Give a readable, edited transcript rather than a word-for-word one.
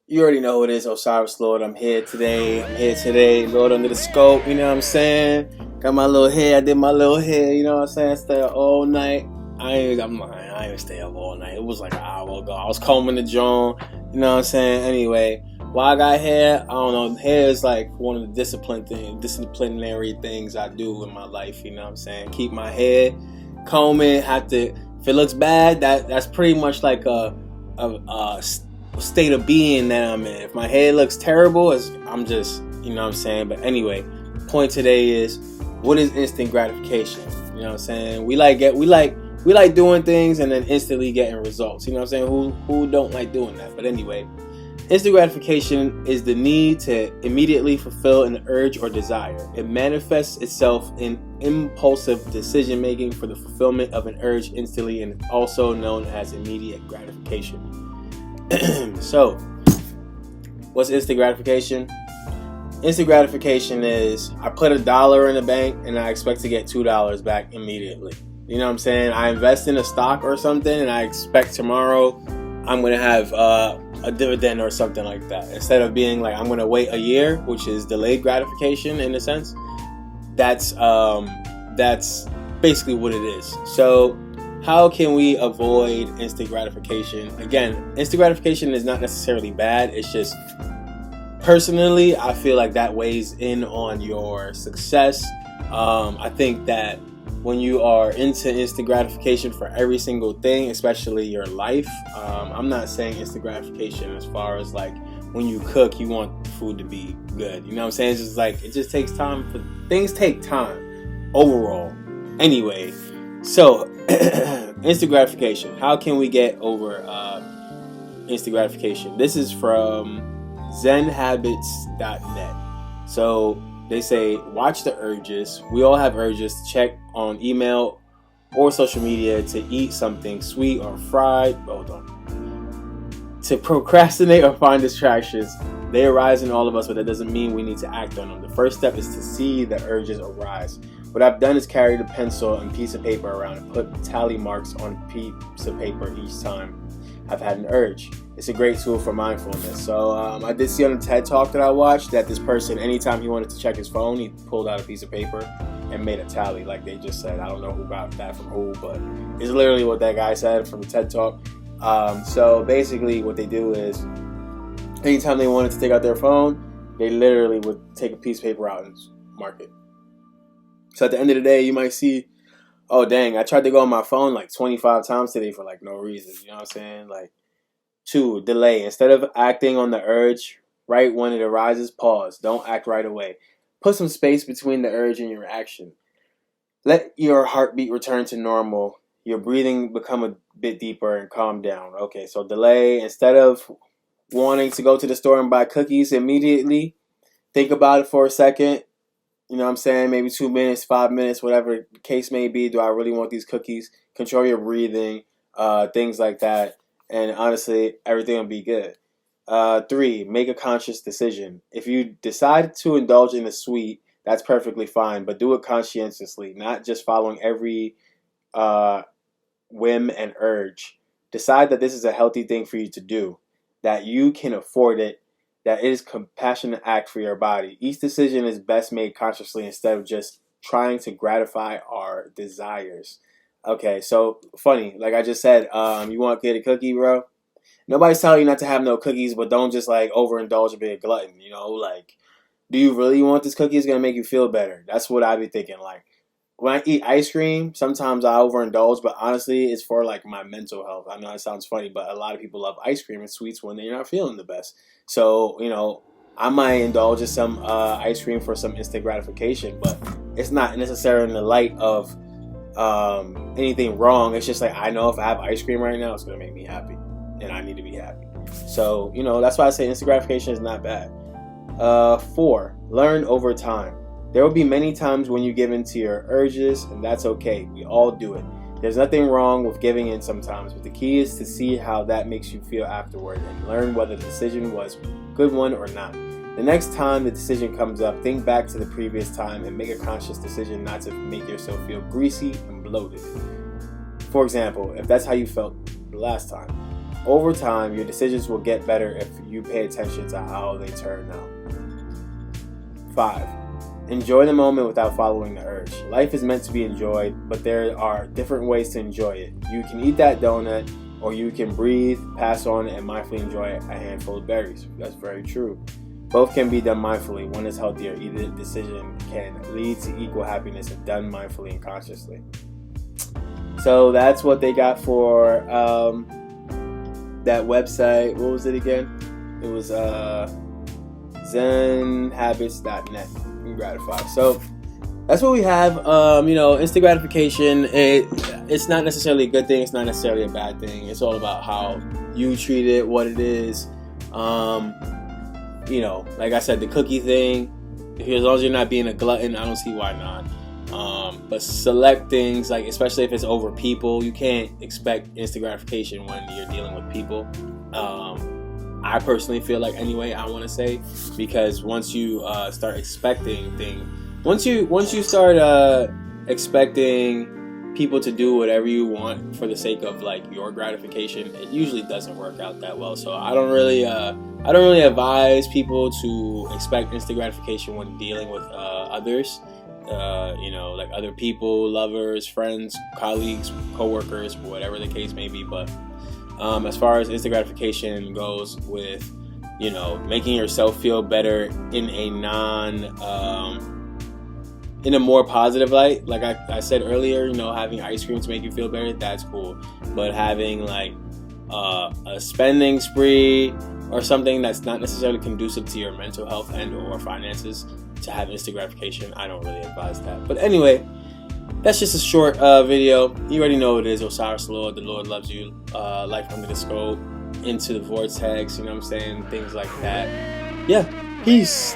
You already know who it is, Osiris Lourde. I'm here today. Lord under the scope, you know what I'm saying? Got my little hair, I did my little hair, you know what I'm saying? Stay up all night. I'm lying, I didn't stay up all night. It was like an hour ago. I was combing the drone, you know what I'm saying? Anyway, why I got hair, I don't know. Hair is like one of the disciplinary things I do in my life, you know what I'm saying? Keep my hair, comb it, if it looks bad, that's pretty much like a state of being that I'm in. If my hair looks terrible, I'm just, you know what I'm saying? But anyway, point today is, what is instant gratification? You know what I'm saying? We like doing things and then instantly getting results. You know what I'm saying? Who don't like doing that? But anyway, instant gratification is the need to immediately fulfill an urge or desire. It manifests itself in impulsive decision making for the fulfillment of an urge instantly, and also known as immediate gratification. So, what's instant gratification? Instant gratification is I put $1 in the bank and I expect to get $2 back immediately. You know what I'm saying? I invest in a stock or something and I expect tomorrow I'm going to have a dividend or something like that. Instead of being like I'm going to wait a year, which is delayed gratification in a sense. That's basically what it is. So, how can we avoid instant gratification? Again, instant gratification is not necessarily bad. It's just, personally, I feel like that weighs in on your success. I think that when you are into instant gratification for every single thing, especially your life, I'm not saying instant gratification as far as like when you cook, you want food to be good. You know what I'm saying? It's just like, it just takes time. Things take time overall. Anyway, so instant gratification. How can we get over instant gratification? This is from zenhabits.net. So they say, watch the urges. We all have urges to check on email or social media, to eat something sweet or fried. Hold on. To procrastinate or find distractions. They arise in all of us, but that doesn't mean we need to act on them. The first step is to see the urges arise. What I've done is carry the pencil and piece of paper around and put tally marks on a piece of paper each time I've had an urge. It's a great tool for mindfulness. So I did see on a TED Talk that I watched that this person, anytime he wanted to check his phone, he pulled out a piece of paper and made a tally, like they just said. I don't know who got that from who, but it's literally what that guy said from the TED Talk. So basically what they do is, anytime they wanted to take out their phone, they literally would take a piece of paper out and mark it. So at the end of the day, you might see, oh dang, I tried to go on my phone like 25 times today for like no reason. You know what I'm saying? Like, 2, delay. Instead of acting on the urge right when it arises, pause. Don't act right away. Put some space between the urge and your action. Let your heartbeat return to normal. Your breathing become a bit deeper and calm down. Okay, so delay. Instead of wanting to go to the store and buy cookies immediately, think about it for a second. You know what I'm saying? Maybe 2 minutes, 5 minutes, whatever the case may be. Do I really want these cookies? Control your breathing, things like that. And honestly, everything will be good. 3, make a conscious decision. If you decide to indulge in the sweet, that's perfectly fine, but do it conscientiously, not just following every whim and urge. Decide that this is a healthy thing for you to do, that you can afford it, that it is a compassionate act for your body. Each decision is best made consciously instead of just trying to gratify our desires. Okay, so funny, like I just said, you want to get a cookie, bro? Nobody's telling you not to have no cookies, but don't just like overindulge and be a glutton, you know? Like, do you really want this cookie? It's going to make you feel better. That's what I be thinking. Like, when I eat ice cream, sometimes I overindulge, but honestly, it's for like my mental health. I know it sounds funny, but a lot of people love ice cream and sweets when they're not feeling the best. So, you know, I might indulge in some ice cream for some instant gratification, but it's not necessarily in the light of anything wrong. It's just like, I know if I have ice cream right now, it's going to make me happy, and I need to be happy. So, you know, that's why I say instant gratification is not bad. 4, learn over time. There will be many times when you give in to your urges, and that's okay. We all do it. There's nothing wrong with giving in sometimes, but the key is to see how that makes you feel afterward and learn whether the decision was a good one or not. The next time the decision comes up, think back to the previous time and make a conscious decision not to make yourself feel greasy and bloated. For example, if that's how you felt the last time. over time, your decisions will get better if you pay attention to how they turn out. 5. Enjoy the moment without following the urge. Life is meant to be enjoyed, but there are different ways to enjoy it. You can eat that donut, or you can breathe, pass on, and mindfully enjoy a handful of berries. That's very true. Both can be done mindfully. One is healthier. Either decision can lead to equal happiness if done mindfully and consciously. So that's what they got for that website. What was it again? It was zenhabits.net and Gratify. So that's what we have. Instant gratification, it's not necessarily a good thing. It's not necessarily a bad thing. It's all about how you treat it, what it is. Like I said, the cookie thing, as long as you're not being a glutton, I don't see why not. But select things, like especially if it's over people, you can't expect instant gratification when you're dealing with people. I personally feel like, anyway, I want to say, because once you start expecting things, once you start expecting people to do whatever you want for the sake of like your gratification, it usually doesn't work out that well. So I don't really advise people to expect instant gratification when dealing with others. Like other people, lovers, friends, colleagues, co-workers, whatever the case may be. But as far as instant gratification goes, with making yourself feel better in a in a more positive light, like I said earlier, having ice cream to make you feel better, that's cool. But having like a spending spree or something that's not necessarily conducive to your mental health and or finances to have instant gratification, I don't really advise that. But anyway, that's just a short video. You already know what it is. Osiris Lourde, the Lord loves you. Life under the scope, into the vortex, things like that. Yeah, peace.